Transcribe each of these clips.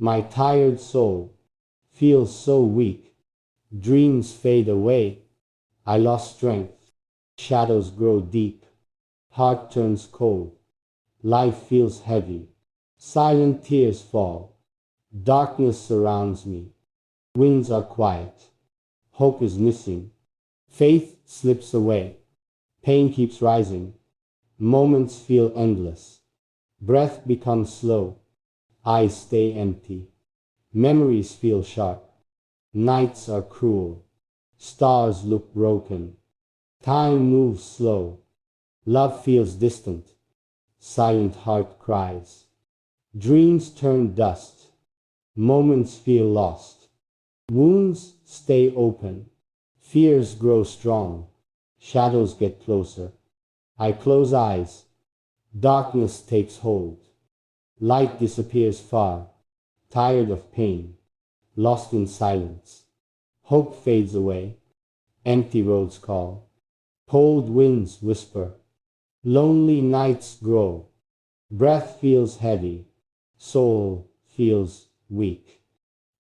My tired soul feels so weak. Dreams fade away. I lost strength. Shadows grow deep. Heart turns cold. Life feels heavy. Silent tears fall. Darkness surrounds me. Winds are quiet. Hope is missing. Faith slips away. Pain keeps rising. Moments feel endless. Breath becomes slow. Eyes stay empty. Memories feel sharp. Nights are cruel. Stars look broken. Time moves slow. Love feels distant. Silent heart cries. Dreams turn dust. Moments feel lost. Wounds stay open. Fears grow strong. Shadows get closer. I close eyes. Darkness takes hold. Light disappears far. Tired of pain. Lost in silence. Hope fades away. Empty roads call. Cold winds whisper. Lonely nights grow. Breath feels heavy. Soul feels weak.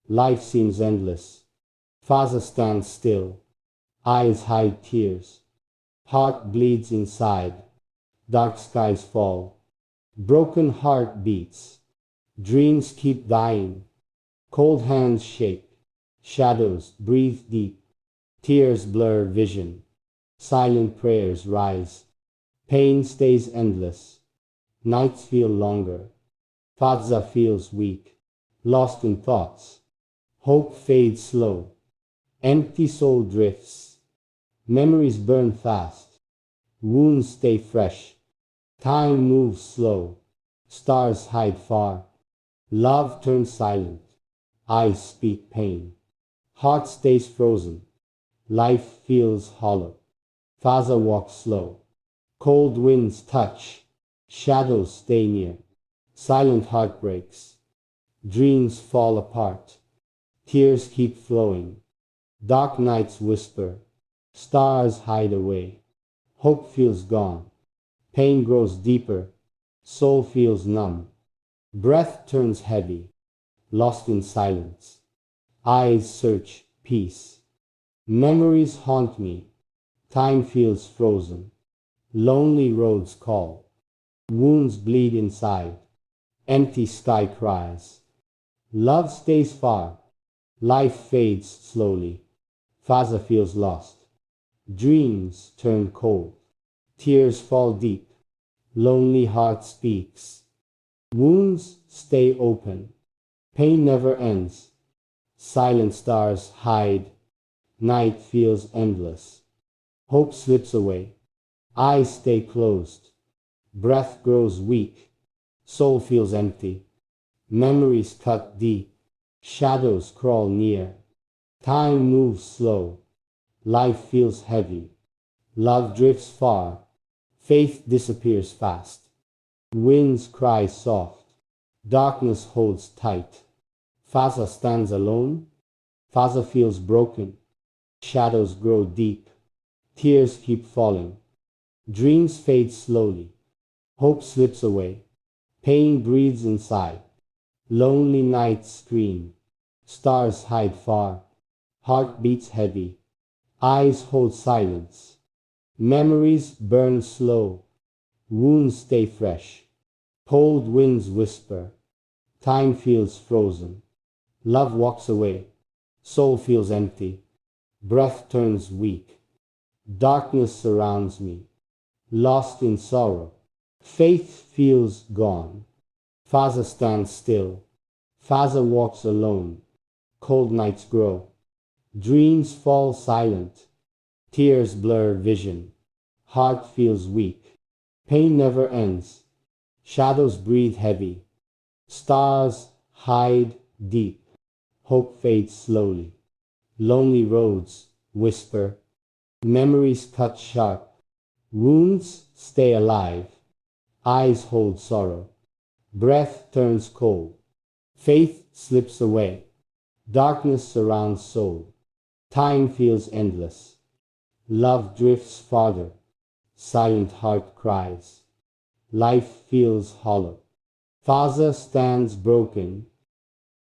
Life seems endless. Fazza stands still. Eyes hide tears. Heart bleeds inside. Dark skies fall. Broken heart beats. Dreams keep dying. Cold hands shake. Shadows breathe deep. Tears blur vision. Silent prayers rise. Pain stays endless. Nights feel longer. Fazza feels weak. Lost in thoughts. Hope fades slow. Empty soul drifts. Memories burn fast. Wounds stay fresh. Time moves slow. Stars hide far. Love turns silent. Eyes speak pain. Heart stays frozen. Life feels hollow. Fazza walks slow. Cold winds touch. Shadows stay near. Silent heart breaks. Dreams fall apart. Tears keep flowing. Dark nights whisper. Stars hide away. Hope feels gone. Pain grows deeper. Soul feels numb. Breath turns heavy. Lost in silence. Eyes search peace. Memories haunt me. Time feels frozen. Lonely roads call. Wounds bleed inside. Empty sky cries. Love stays far. Life fades slowly. Fazza feels lost. Dreams turn cold. Tears fall deep. Lonely heart speaks. Wounds stay open. Pain never ends. Silent stars hide. Night feels endless. Hope slips away. Eyes stay closed. Breath grows weak. Soul feels empty. Memories cut deep. Shadows crawl near. Time moves slow. Life feels heavy. Love drifts far. Faith disappears fast. Winds cry soft. Darkness holds tight. Fazza stands alone. Fazza feels broken. Shadows grow deep. Tears keep falling. Dreams fade slowly. Hope slips away. Pain breathes inside. Lonely nights scream. Stars hide far. Heart beats heavy. Eyes hold silence. Memories burn slow. Wounds stay fresh. Cold winds whisper. Time feels frozen. Love walks away. Soul feels empty. Breath turns weak. Darkness surrounds me. Lost in sorrow. Faith feels gone. Fazza stands still. Fazza walks alone. Cold nights grow. Dreams fall silent. Tears blur vision. Heart feels weak. Pain never ends. Shadows breathe heavy. Stars hide deep. Hope fades slowly. Lonely roads whisper. Memories cut sharp. Wounds stay alive. Eyes hold sorrow. Breath turns cold. Faith slips away. Darkness surrounds soul. Time feels endless. Love drifts farther. Silent heart cries. Life feels hollow. Fazza stands broken.